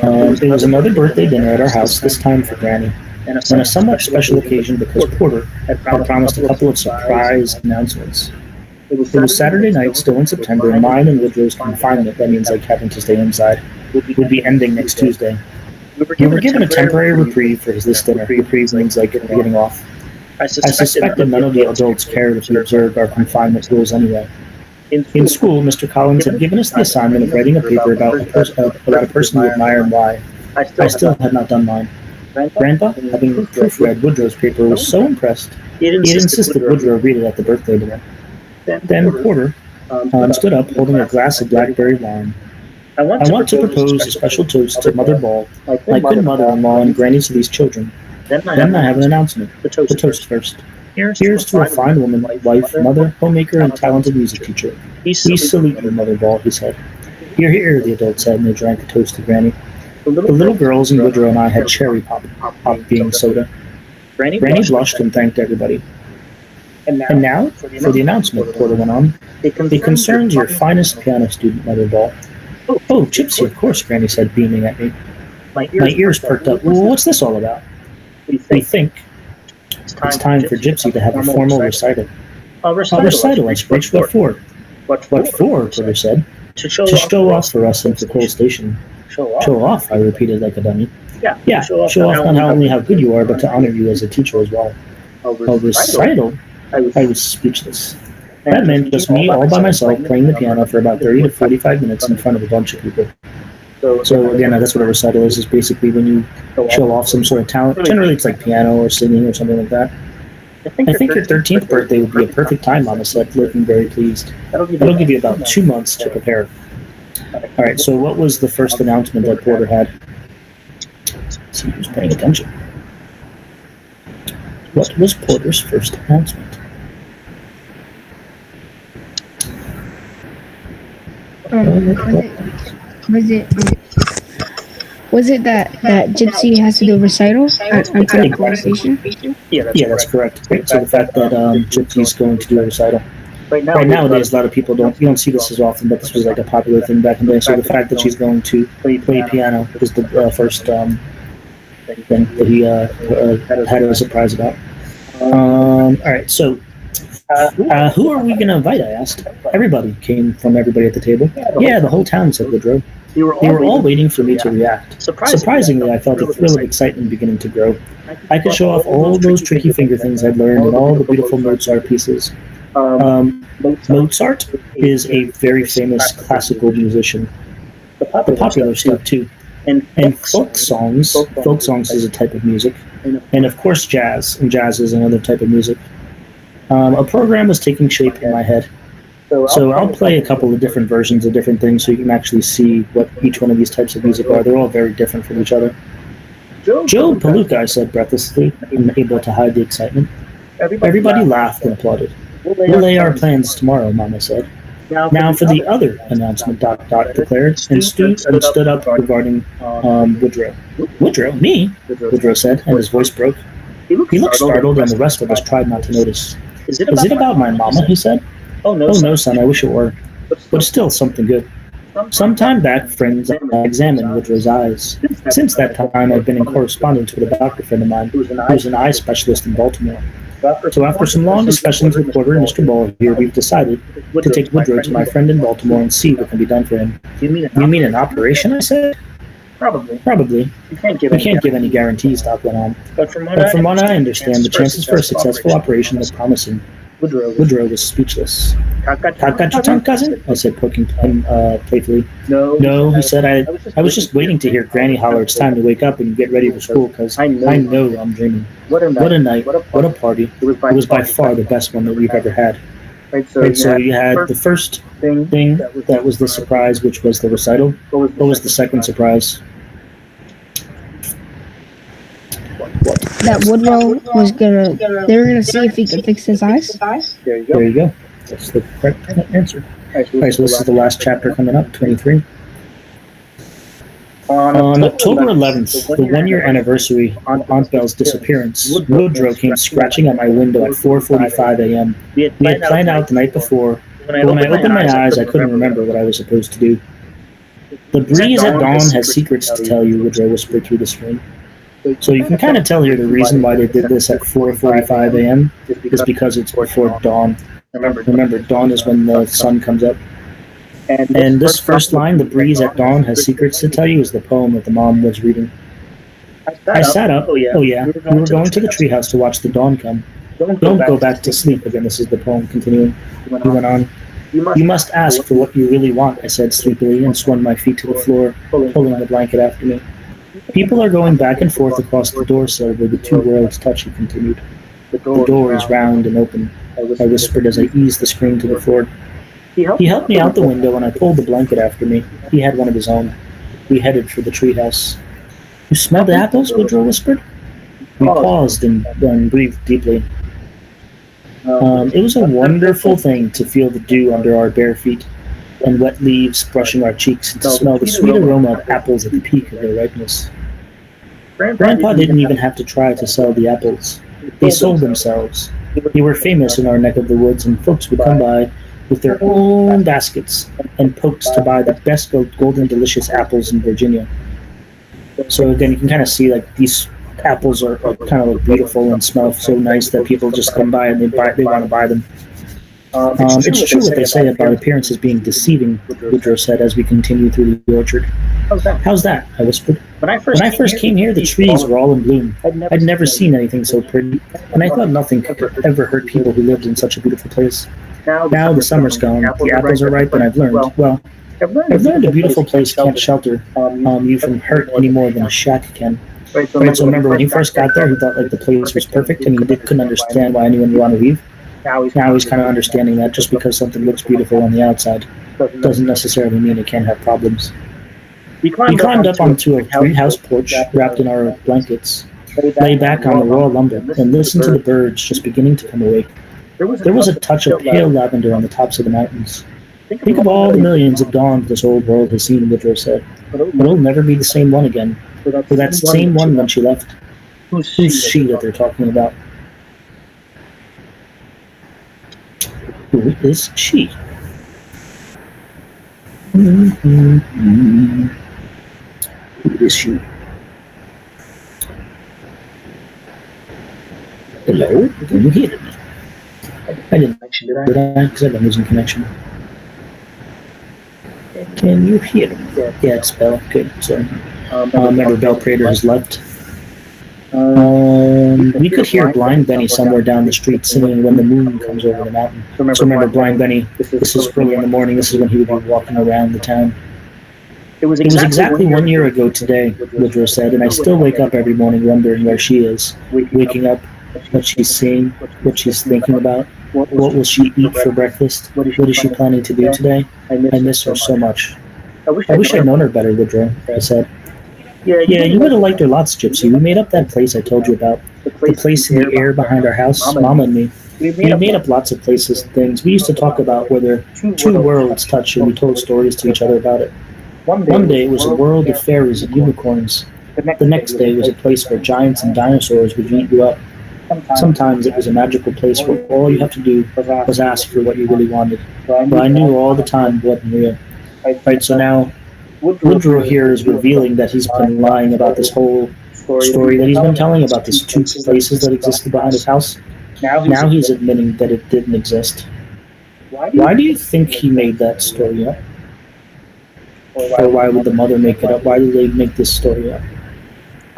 It was another birthday dinner at our house, this time for Granny, and a somewhat special occasion because Porter had promised a couple of surprise announcements. It was Saturday night, still in September, and mine and Woodrow's confinement, that means like having to stay inside, would be ending next Tuesday. We were given a temporary reprieve for this dinner. Reprieve means like getting off. I suspected none of the adults cared if we observed our confinement rules anyway. In school, Mr. Collins had given us the assignment of writing a paper about a person we admire and why. I still had not done mine. Grandpa, having proofread Woodrow's paper, was so impressed, he had insisted Woodrow read it at the birthday dinner. Then Porter stood up, holding a glass of blackberry wine. I want to propose a special toast to Mother Ball, my good mother-in-law and granny to these children. Then I have an announcement. The toast first. Here's to a fine woman, wife, mother, homemaker, and talented music teacher. We salute you, Mother Ball, he said. Hear, hear, the adults said, and they drank a toast to Granny. The little girls and Woodrow and I had cherry pop being soda. Granny blushed and thanked everybody. And now, for the announcement, Porter went on. It concerns your finest piano student, Mother Ball. Oh, Gypsy, of course, Granny said, beaming at me. My ears perked up. Well, what's this all about? We think it's time for Gypsy to have a formal recital. A recital, I screeched. What for? What for, Porter said. To show off for us in Coal Station. Show off, I repeated like a dummy. Yeah, show off not only how good you are, but to honor you as a teacher as well. A recital? I was speechless. That meant just me all by myself playing the piano for about 30 to 45 minutes in front of a bunch of people. So again, that's what a recital is basically when you show off some sort of talent. Generally it's like piano or singing or something like that. I think your 13th birthday would be a perfect time, Mama said, looking very pleased. That'll give you about 2 months to prepare. Alright, so what was the first announcement that Porter had? Let's see who's paying attention. What was Porter's first announcement? Was it that Gypsy has to do a recital at Coal Station? Yeah, that's correct. So the fact that Gypsy's going to do a recital. Right nowadays, a lot of people you don't see this as often, but this was like a popular thing back in the day. So the fact that she's going to play piano is the first thing that he had a surprise about. All right, so who are we going to invite? I asked. Everybody came from everybody at the table. Yeah, the whole town, said Woodrow. They were all waiting for me to react. Surprisingly, I felt a thrill of excitement beginning to grow. I could show off all those tricky finger things I'd learned and all the beautiful Mozart pieces. Mozart is a very famous classical musician. The popular stuff too. And folk songs is a type of music. And of course jazz, and jazz is another type of music. A program is taking shape in my head. So I'll play a couple of different versions of different things so you can actually see what each one of these types of music are. They're all very different from each other. Joe Palooka, I said breathlessly, unable to hide the excitement. Everybody laughed and applauded. We'll lay our plans tomorrow, Mama said. Now for the other announcement, Doc declared, and stood up regarding Woodrow. Woodrow? Me? Woodrow said, and his voice broke. He looked startled, and the rest of us tried not to notice. Is it about my mama? He said. Oh no, son, I wish it were. But still something good. Some time back, friends examined Woodrow's eyes. Since that time, I've been in correspondence with a doctor friend of mine who's an eye specialist in Baltimore. So after some long discussions with Porter and Mr. Ball here, we've decided to take Woodrow to my friend in Baltimore and see what can be done for him. You mean an operation, I said? Probably. We can't give any guarantees, Doc went on. But from what I understand, the chances for a successful operation are promising. Woodrow was speechless. Got your tongue, cousin? I said, poking him playfully. No, he said, I was just waiting to hear Granny holler it's time to wake up and get ready for school, because I know I'm dreaming. What a night, what a party. It was by far the best one that we've ever had. Right, so you had the first thing that was the surprise, which was the recital. What was the second surprise? That Woodrow they were gonna see if he could fix his eyes. There you go. That's the correct answer. Alright, so this is the last chapter coming up, 23. On October 11th, the one-year anniversary of Aunt Belle's disappearance, Woodrow came scratching at my window at 4:45 a.m. We had planned out the night before, but when I opened my eyes, I couldn't remember what I was supposed to do. The breeze at dawn has secrets to tell you, Woodrow whispered through the screen. So you can kind of tell here the reason why they did this at 4:45 a.m. is because it's before dawn. Remember, dawn is when the sun comes up. And this first line, the breeze at dawn has secrets to tell you, is the poem that the mom was reading. I sat up. Oh yeah, we were going to the treehouse to watch the dawn come. Don't go back to sleep. Again, this is the poem continuing. He went on. You must ask for what you really want, I said sleepily, and swung my feet to the floor, pulling the blanket after me. People are going back and forth across the door sill where the two worlds touch, he continued. The door is round and open, I whispered as I eased the screen to the floor. He helped me out the window and I pulled the blanket after me. He had one of his own. We headed for the treehouse. You smell the apples? Woodrow whispered. We paused and breathed deeply. It was a wonderful thing to feel the dew under our bare feet and wet leaves brushing our cheeks and to smell the sweet aroma of apples at the peak of their ripeness. Grandpa didn't even have to try to sell the apples. They sold themselves. They were famous in our neck of the woods, and folks would come by with their own baskets and pokes to buy the best golden delicious apples in Virginia. So again, you can kind of see like these apples are kind of like beautiful and smell so nice that people just come by and they want to buy them. It's true what they say about appearances being deceiving, Woodrow said as we continued through the orchard. How's that? I whispered. When I first came here, the trees were all in bloom. I'd never seen anything so pretty, and I thought nothing could ever hurt people who lived in such a beautiful place. Now the summer's gone, the apples are ripe, and I've learned a beautiful place can't shelter you from hurt any more than a shack can. Right, so remember when he first got there, he thought like the place was perfect, and he couldn't understand why anyone would want to leave. Now he's kind of understanding that just because something looks beautiful on the outside doesn't necessarily mean it can't have problems. We climbed up onto a treehouse porch wrapped in our blankets, lay back on the raw lumber, and listened to the birds just beginning to come awake. There was a touch of pale lavender on the tops of the mountains. Think of all the millions of dawns this old world has seen, Woodrow said. But it'll never be the same one again. For that same one when she left. Who's she that they're talking about? Who is she? Who is she? Hello? Can you hear me? I didn't mention it, did I? Because I've been losing connection. Can you hear me? Yeah, it's Bell. Good, sorry. Remember, Bell Prater has left. We could hear Blind Benny somewhere down the street singing When the Moon Comes Over the Mountain. So remember, Blind Benny, this is early in the morning, this is when he would be walking around the town. It was exactly 1 year ago today, Woodrow said, and I still wake up every morning wondering where she is, waking up, what she's seeing, what she's thinking about, what will she eat for breakfast, what is she planning to do today. I miss her so much. I wish I'd known her better, Woodrow, I said. Yeah, you would have liked her lots, Gypsy. We made up that place I told you about. The place in the air behind our house, Mama and me. We made up lots of places and things. We used to talk about where the two worlds touch, and we told stories to each other about it. One day it was a world of fairies and unicorns. The next day was a place where giants and dinosaurs would eat you up. Sometimes it was a magical place where all you have to do was ask for what you really wanted. But I knew all the time it wasn't real. Right, so now Woodrow here is revealing that he's been lying about this whole story that he's been telling about these two places that existed behind his house. Now he's admitting that it didn't exist. Why do you think he made that story up? Or why would the mother make it up? Why did they make this story up?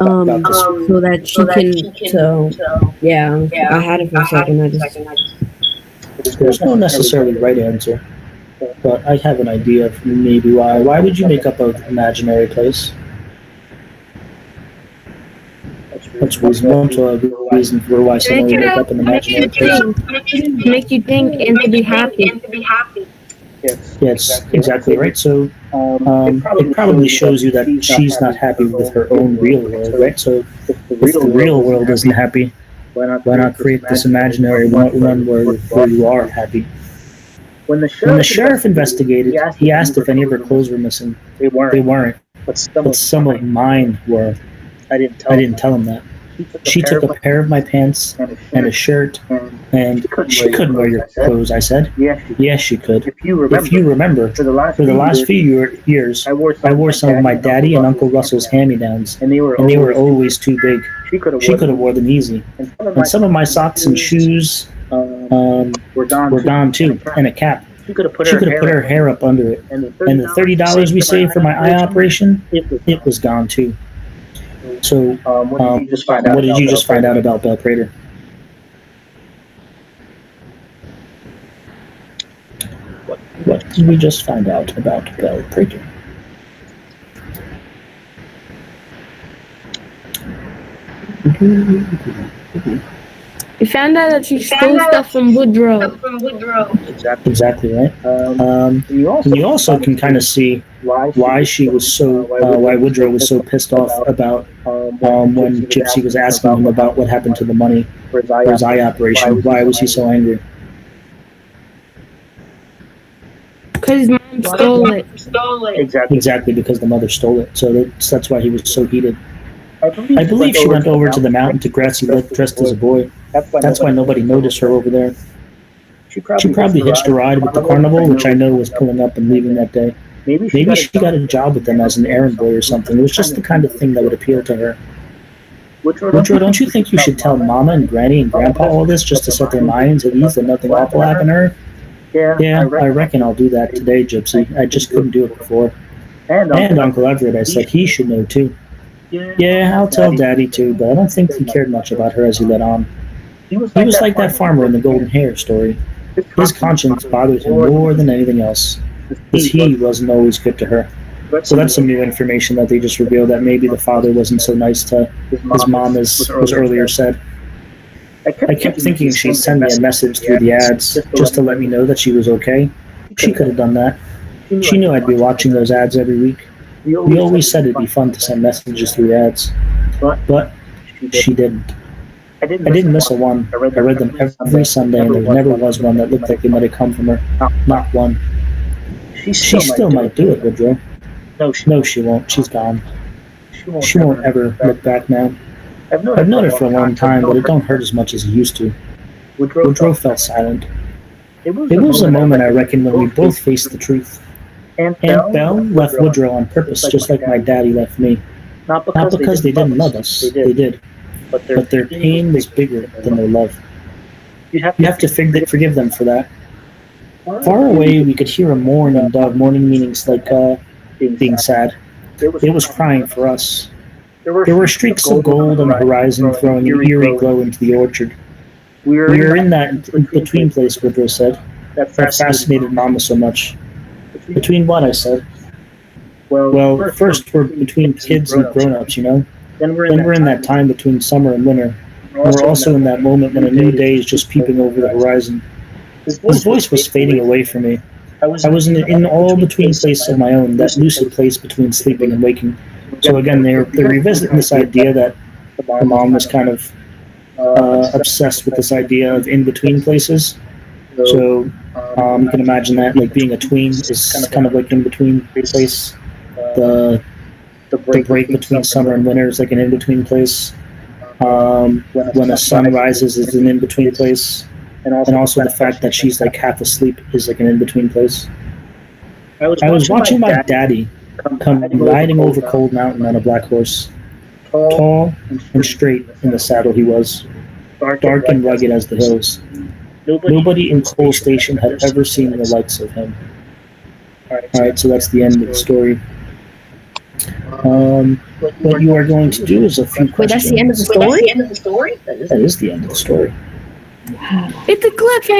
So that she can, yeah, I had it for a second. There's no necessarily right answer. But I have an idea of maybe why. Why would you make up an imaginary place? That's reasonable to a reason for why someone would make up an imaginary place. Make you think and to be happy. Yes, exactly right. So it probably shows you that she's not happy with her own real world, right? So if the real world isn't happy, why not create this imaginary one where you are happy? When the sheriff investigated, he asked if any of her clothes were missing. They weren't. But some of mine were. I didn't tell him that. She took a pair of my pants and a shirt, and she couldn't wear your clothes, I said. Yes, she could. If you remember, for the last few years, I wore some of my daddy and Uncle Russell's hand-me-downs, and they were always too big. She could have worn them easy. And some of my socks and shoes were gone too, and a cap. She could have put her hair up under it. And the $30 we saved for my eye operation, it was gone too. So, what did you just find out about Belle Prater? What did we just find out about Belle Prater? We found out that she stole stuff from Woodrow. Exactly right. You also can kind of see why she was so why Woodrow was so pissed off about when Gypsy was asking him about what happened to the money for his eye operation. Why was he so angry? Because his mom stole it. Exactly, because the mother stole it. So that's why he was so heated. I believe she went over to the mountain to Grassy Lake dressed as a boy. That's why nobody noticed her over there. She probably hitched a ride with the carnival, which I know was pulling up and leaving that day. Maybe she got a job with them as an errand boy or something. It was just the kind of thing that would appeal to her. Woodrow, don't you think you should tell Mama and Granny and Grandpa all this just to set their minds at ease that nothing awful happened to her? Yeah, I reckon I'll do that today, Gypsy. I just couldn't do it before. And Uncle Everett, I said he should know too. Yeah, I'll tell Daddy too, but I don't think he cared much about her as he let on. He was like that farmer in the golden hair story. His conscience bothered him more than anything else, because he wasn't always good to her. So that's some new information that they just revealed, that maybe the father wasn't so nice to his mom as was earlier said. I kept thinking she'd send me a message through the ads, just to let me know that she was okay. She could have done that. She knew I'd be watching those ads every week. We always said it'd be fun to send messages through ads, but she didn't. I didn't miss a one. I read them every Sunday, and there never was one that looked like they might have come from her. Not one. She still might do it, Woodrow. No, she won't. She's gone. She won't ever look back now. I've known her for a long time, but it don't hurt as much as it used to. Woodrow fell silent. It was a moment, I reckon, when we both faced the truth. Aunt Belle left Woodrow on purpose, just like my daddy left me. Not because they didn't love us, they did. But their pain was bigger than their love. You have to forgive them for that. Far away, we could hear a mourn and mourning meanings like being sad. It was crying for us. There were streaks of gold on the horizon throwing an eerie glow into the orchard. We were in that in-between place, Woodrow said. That fascinated Mama so much. Between what, I said? Well, first we're between kids and grown-ups, you know? Then we're in that time between summer and winter. And we're also in that moment when a new day is just peeping over the horizon. His voice was fading away from me. I was in all between place of my own, that lucid place between sleeping and waking. So again, they're revisiting this idea that the mom was kind of obsessed with this idea of in-between places. So you can imagine that, like, being a tween is kind of like in-between place. The break between summer and winter is like an in-between place. When the sun rises is an in-between place. And also the fact that she's like half asleep is like an in-between place. I was watching my daddy come riding over Cold Mountain on a black horse. Tall and straight in the saddle he was. Dark and rugged as the hills. Nobody in Coal Station had ever seen the likes of him. Alright, so that's the end of the story. What you are going to do is a few questions. Wait, that's the end of the story? That is the end of the story. It's a cliffhanger!